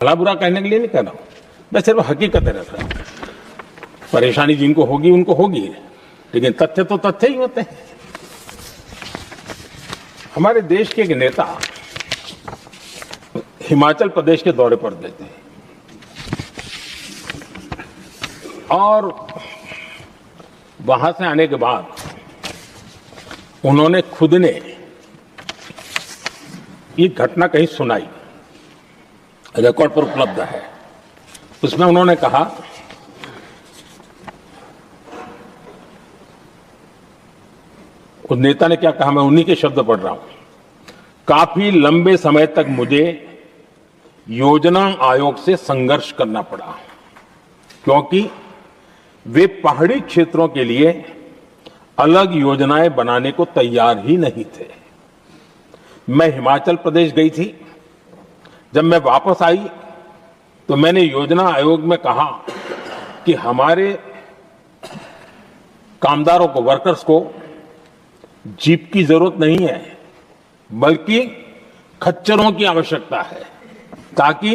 भला बुरा कहने के लिए नहीं कह रहा हूं, मैं सिर्फ हकीकत है रहा हूं। परेशानी जिनको होगी उनको होगी, लेकिन तथ्य तो तथ्य ही होते हैं। हमारे देश के एक नेता हिमाचल प्रदेश के दौरे पर गए थे और वहां से आने के बाद उन्होंने खुद ने ये घटना कहीं सुनाई, रिकॉर्ड पर उपलब्ध है। उसमें उन्होंने कहा उस नेता ने क्या कहा, मैं उन्हीं के शब्द पढ़ रहा हूं। काफी लंबे समय तक मुझे योजना आयोग से संघर्ष करना पड़ा क्योंकि वे पहाड़ी क्षेत्रों के लिए अलग योजनाएं बनाने को तैयार ही नहीं थे। मैं हिमाचल प्रदेश गई थी, जब मैं वापस आई तो मैंने योजना आयोग में कहा कि हमारे कामदारों को, वर्कर्स को जीप की जरूरत नहीं है, बल्कि खच्चरों की आवश्यकता है ताकि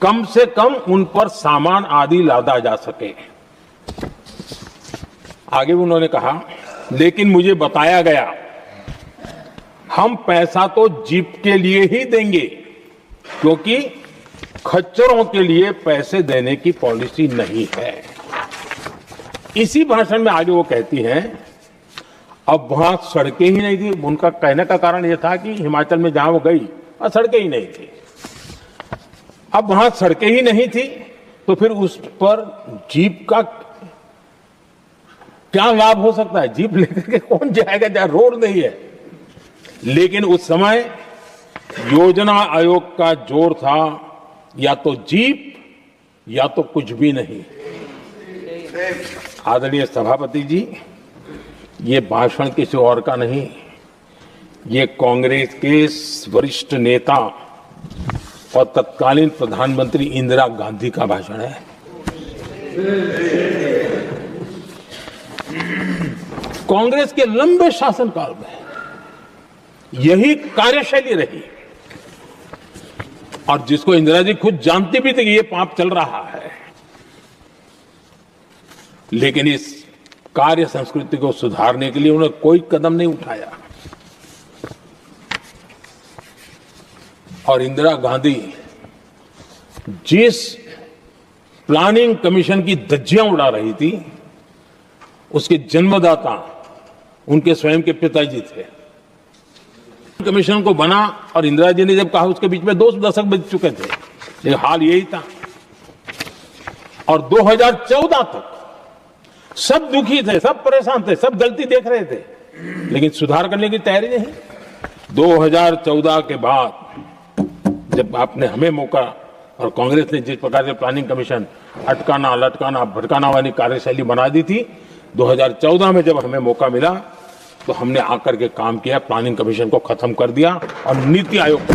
कम से कम उन पर सामान आदि लादा जा सके। आगे उन्होंने कहा, लेकिन मुझे बताया गया हम पैसा तो जीप के लिए ही देंगे क्योंकि खच्चरों के लिए पैसे देने की पॉलिसी नहीं है। इसी भाषण में आगे वो कहती हैं, अब वहां सड़कें ही नहीं थी। उनका कहने का कारण यह था कि हिमाचल में जहां वो गई और सड़कें ही नहीं थी। अब वहां सड़कें ही नहीं थी तो फिर उस पर जीप का क्या लाभ हो सकता है? जीप लेकर के कौन जाएगा जहां रोड नहीं है? लेकिन उस समय योजना आयोग का जोर था या तो जीप या तो कुछ भी नहीं। आदरणीय सभापति जी, ये भाषण किसी और का नहीं, ये कांग्रेस के वरिष्ठ नेता और तत्कालीन प्रधानमंत्री इंदिरा गांधी का भाषण है। कांग्रेस के लंबे शासनकाल में यही कार्यशैली रही और जिसको इंदिरा जी खुद जानती भी थी कि ये पाप चल रहा है, लेकिन इस कार्य संस्कृति को सुधारने के लिए उन्होंने कोई कदम नहीं उठाया। और इंदिरा गांधी जिस प्लानिंग कमीशन की धज्जियां उड़ा रही थी, उसके जन्मदाता उनके स्वयं के पिताजी थे। कमीशन को बना और इंदिरा जी ने जब कहा, उसके बीच में 2 दशक बीत चुके थे, लेकिन हाल यही था। और 2014 तक सब दुखी थे, सब परेशान थे, सब गलती देख रहे थे, लेकिन सुधार करने की तैयारी नहीं। 2014 के बाद जब आपने हमें मौका और कांग्रेस ने जिस प्रकार से प्लानिंग कमीशन अटकाना, लटकाना, भटकाना वाली कार्यशैली बना दी थी, 2014 में जब हमें मौका मिला तो हमने आकर के काम किया, प्लानिंग कमीशन को खत्म कर दिया और नीति आयोग को।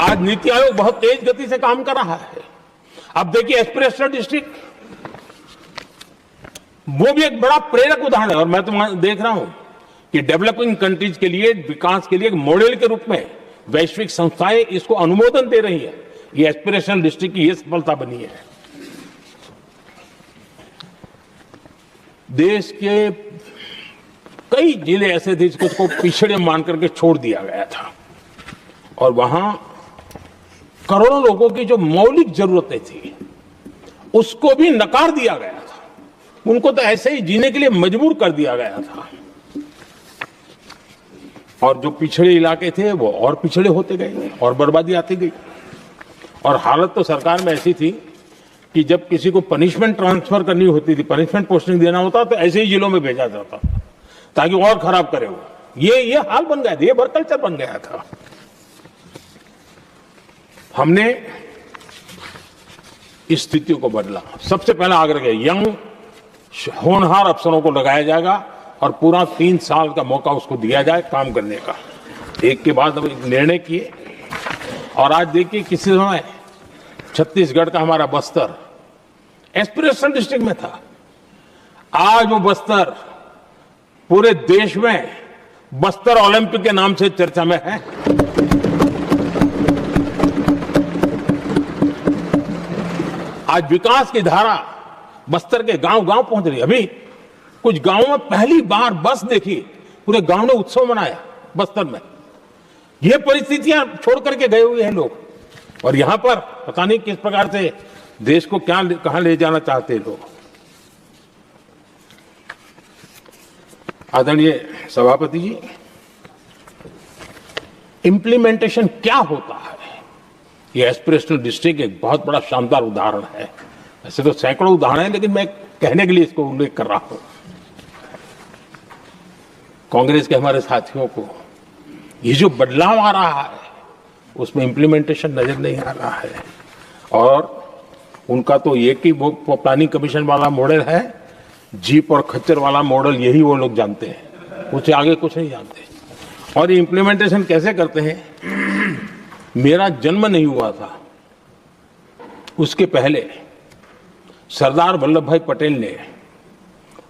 आज नीति आयोग बहुत तेज गति से काम कर रहा है। अब देखिए एस्पिरेशनल डिस्ट्रिक्ट, वो भी एक बड़ा प्रेरक उदाहरण है। और मैं तो देख रहा हूं कि डेवलपिंग कंट्रीज के लिए, विकास के लिए एक मॉडल के रूप में वैश्विक संस्थाएं इसको अनुमोदन दे रही है। ये एस्पिरेशनल डिस्ट्रिक्ट की ये सफलता बनी है। देश के कई जिले ऐसे थे जिसको पिछड़े मान करके छोड़ दिया गया था और वहां करोड़ों लोगों की जो मौलिक जरूरतें थी उसको भी नकार दिया गया था। उनको तो ऐसे ही जीने के लिए मजबूर कर दिया गया था और जो पिछड़े इलाके थे वो और पिछड़े होते गए और बर्बादी आती गई। और हालत तो सरकार में ऐसी थी कि जब किसी को पनिशमेंट ट्रांसफर करनी होती थी, पनिशमेंट पोस्टिंग देना होता तो ऐसे ही जिलों में भेजा जाता था ताकि और खराब करे वो। ये हाल बन गया था, ये वर्कल्चर बन गया था। हमने इस स्थिति को बदला। सबसे पहला आग्रह किया, यंग होनहार अफसरों को लगाया जाएगा और पूरा 3 साल का मौका उसको दिया जाए काम करने का। एक के बाद अब निर्णय किए और आज देखिए किसी समय छत्तीसगढ़ का हमारा बस्तर एस्पिरेशनल डिस्ट्रिक्ट में था, आज वो बस्तर पूरे देश में बस्तर ओलंपिक के नाम से चर्चा में है। आज विकास की धारा बस्तर के गांव गांव पहुंच रही है। अभी कुछ गांवों में पहली बार बस देखी, पूरे गांव ने उत्सव मनाया बस्तर में। ये परिस्थितियां छोड़ करके गए हुए हैं लोग, और यहां पर पता नहीं किस प्रकार से देश को कहां ले जाना चाहते हैं लोग। आदरणीय सभापति जी, इंप्लीमेंटेशन क्या होता है, ये एस्पिरेशनल डिस्ट्रिक्ट एक बहुत बड़ा शानदार उदाहरण है। ऐसे तो सैकड़ों उदाहरण हैं, लेकिन मैं कहने के लिए इसको उल्लेख कर रहा हूं। कांग्रेस के हमारे साथियों को ये जो बदलाव आ रहा है उसमें इंप्लीमेंटेशन नजर नहीं आ रहा है, और उनका तो एक ही वो प्लानिंग कमीशन वाला मॉडल है, जीप और खच्चर वाला मॉडल, यही वो लोग जानते हैं, उससे आगे कुछ नहीं जानते। और ये इंप्लीमेंटेशन कैसे करते हैं? मेरा जन्म नहीं हुआ था उसके पहले सरदार वल्लभ भाई पटेल ने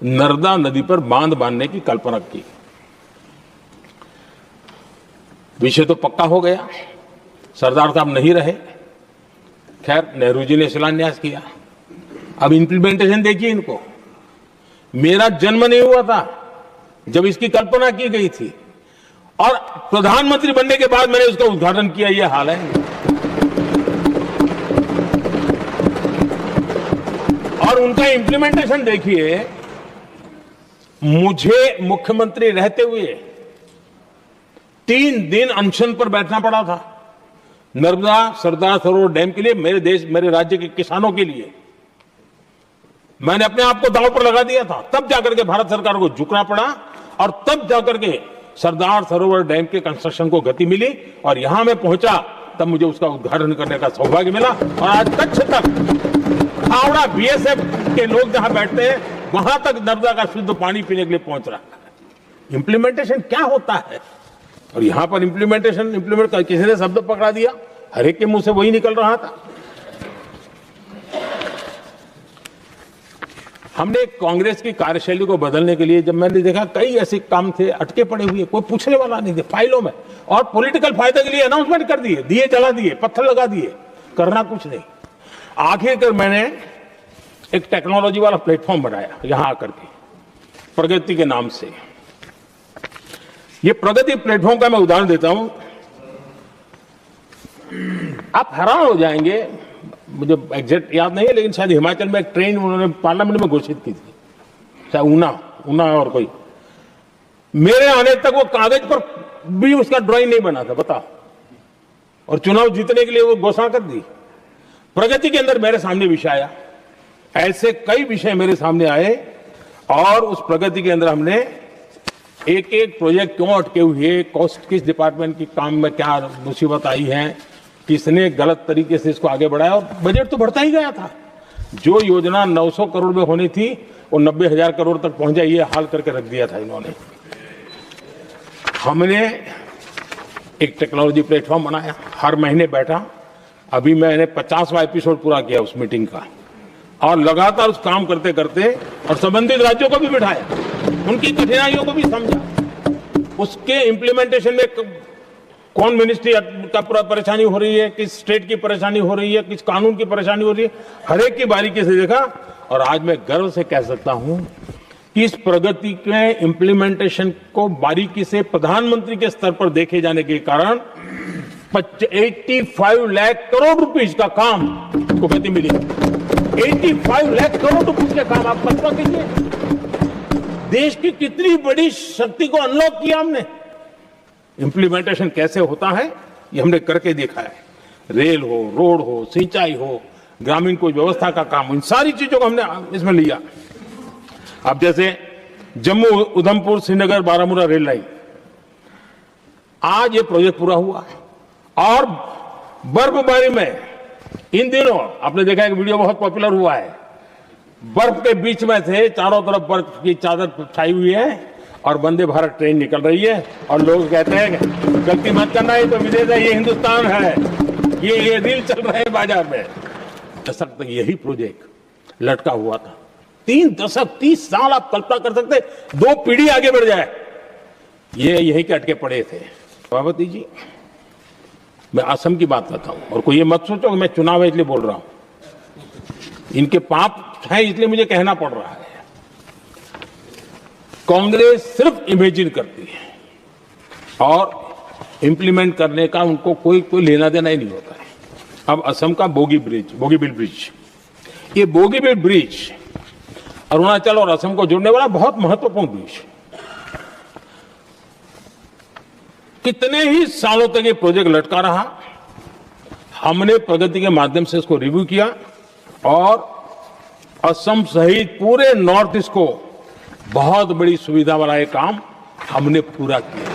नर्मदा नदी पर बांध बांधने की कल्पना की। विषय तो पक्का हो गया, सरदार साहब नहीं रहे, खैर नेहरू जी ने शिलान्यास किया। अब इंप्लीमेंटेशन देखिए इनको। मेरा जन्म नहीं हुआ था जब इसकी कल्पना की गई थी, और प्रधानमंत्री बनने के बाद मैंने उसका उद्घाटन किया, यह हाल है। और उनका इंप्लीमेंटेशन देखिए, मुझे मुख्यमंत्री रहते हुए 3 दिन अनशन पर बैठना पड़ा था नर्मदा सरदार सरोवर डैम के लिए, मेरे देश मेरे राज्य के किसानों के लिए। मैंने अपने आप को दांव पर लगा दिया था, तब जाकर के भारत सरकार को झुकना पड़ा, और तब जाकर के सरदार सरोवर डैम के कंस्ट्रक्शन को गति मिली, और यहां मैं पहुंचा तब मुझे उसका उद्घाटन करने का सौभाग्य मिला। और आज कच्छ तक हावड़ा बीएसएफ के लोग जहां बैठते हैं वहां तक नर्मदा का शुद्ध पानी पीने के लिए पहुंच रहा है। इंप्लीमेंटेशन क्या होता है? और यहां पर इंप्लीमेंट किसी ने शब्द पकड़ा दिया, हर एक के मुंह से वही निकल रहा था। हमने कांग्रेस की कार्यशैली को बदलने के लिए जब मैंने देखा कई ऐसे काम थे अटके पड़े हुए, कोई पूछने वाला नहीं थे फाइलों में, और पॉलिटिकल फायदे के लिए अनाउंसमेंट कर दिए, दिए जला दिए, पत्थर लगा दिए, करना कुछ नहीं। आखिरकार मैंने एक टेक्नोलॉजी वाला प्लेटफॉर्म बनाया यहां आकर के, प्रगति के नाम से। ये प्रगति प्लेटफॉर्म का मैं उदाहरण देता हूं, आप हैरान हो जाएंगे। मुझे एग्जैक्ट याद नहीं है, लेकिन शायद हिमाचल में एक ट्रेन उन्होंने पार्लियामेंट में घोषित की थी, शायद ऊना और कोई। मेरे आने तक वो कागज पर भी उसका ड्राइंग नहीं बना था, बताओ, और चुनाव जीतने के लिए वो घोषणा कर दी। प्रगति के अंदर मेरे सामने विषय आया, ऐसे कई विषय मेरे सामने आए, और उस प्रगति के अंदर हमने एक एक प्रोजेक्ट क्यों अटके हुए, कॉस्ट किस डिपार्टमेंट की काम में क्या मुसीबत आई है, किसने गलत तरीके से इसको आगे बढ़ाया, और बजट तो बढ़ता ही गया था। जो योजना 900 करोड़ में होनी थी वो 90,000 करोड़ तक पहुंच जाए, ये हाल करके रख दिया था इन्होंने। हमने एक टेक्नोलॉजी प्लेटफॉर्म बनाया, हर महीने बैठा, अभी मैंने 50वां एपिसोड पूरा किया उस मीटिंग का, और लगातार उस काम करते करते और संबंधित राज्यों को भी बिठाया, उनकी कठिनाइयों को भी समझा, उसके इम्प्लीमेंटेशन में कौन मिनिस्ट्री का पूरा परेशानी हो रही है, किस स्टेट की परेशानी हो रही है, किस कानून की परेशानी हो रही है, हर एक की बारीकी से देखा। और आज मैं गर्व से कह सकता हूं कि इस प्रगति के इम्प्लीमेंटेशन को बारीकी से प्रधानमंत्री के स्तर पर देखे जाने के कारण 85 लाख करोड़ रुपीस का काम को गति मिली। 85 लाख करोड़ रुपीस के काम, आप कल्पना कीजिए देश की कितनी बड़ी शक्ति को अनलॉक किया हमने। इंप्लीमेंटेशन कैसे होता है ये हमने करके देखा है। रेल हो, रोड हो, सिंचाई हो, ग्रामीण कोई व्यवस्था का काम, इन सारी चीजों को हमने इसमें लिया। अब जैसे जम्मू उधमपुर श्रीनगर बारामूला रेल लाइन, आज ये प्रोजेक्ट पूरा हुआ, और बर्फबारी में इन दिनों आपने देखा एक वीडियो बहुत पॉपुलर हुआ है, बर्फ के बीच में थे, चारों तरफ बर्फ की चादर छाई हुई है, और वंदे भारत ट्रेन निकल रही है, और लोग कहते हैं गलती मत करना, ये तो विदेश है, ये हिंदुस्तान है, ये रील चल रहे हैं बाजार में। दशक तक यही प्रोजेक्ट लटका हुआ था, 3 दशक 30 साल, आप कल्पना कर सकते 2 पीढ़ी आगे बढ़ जाए, ये यही के अटके पड़े थे। सभापति जी, मैं असम की बात करता हूं, और कोई ये मत सोचो कि मैं चुनाव है इसलिए बोल रहा हूं। इनके पाप हैं इसलिए मुझे कहना पड़ रहा है। कांग्रेस सिर्फ इमेजिन करती है और इंप्लीमेंट करने का उनको कोई लेना देना ही नहीं होता है। अब असम का बोगीबील ब्रिज, ये बोगीबील ब्रिज अरुणाचल और असम को जोड़ने वाला बहुत महत्वपूर्ण ब्रिज, कितने ही सालों तक ये प्रोजेक्ट लटका रहा। हमने प्रगति के माध्यम से इसको रिव्यू किया और असम सहित पूरे नॉर्थ ईस्ट को बहुत बड़ी सुविधा वाला ये काम हमने पूरा किया।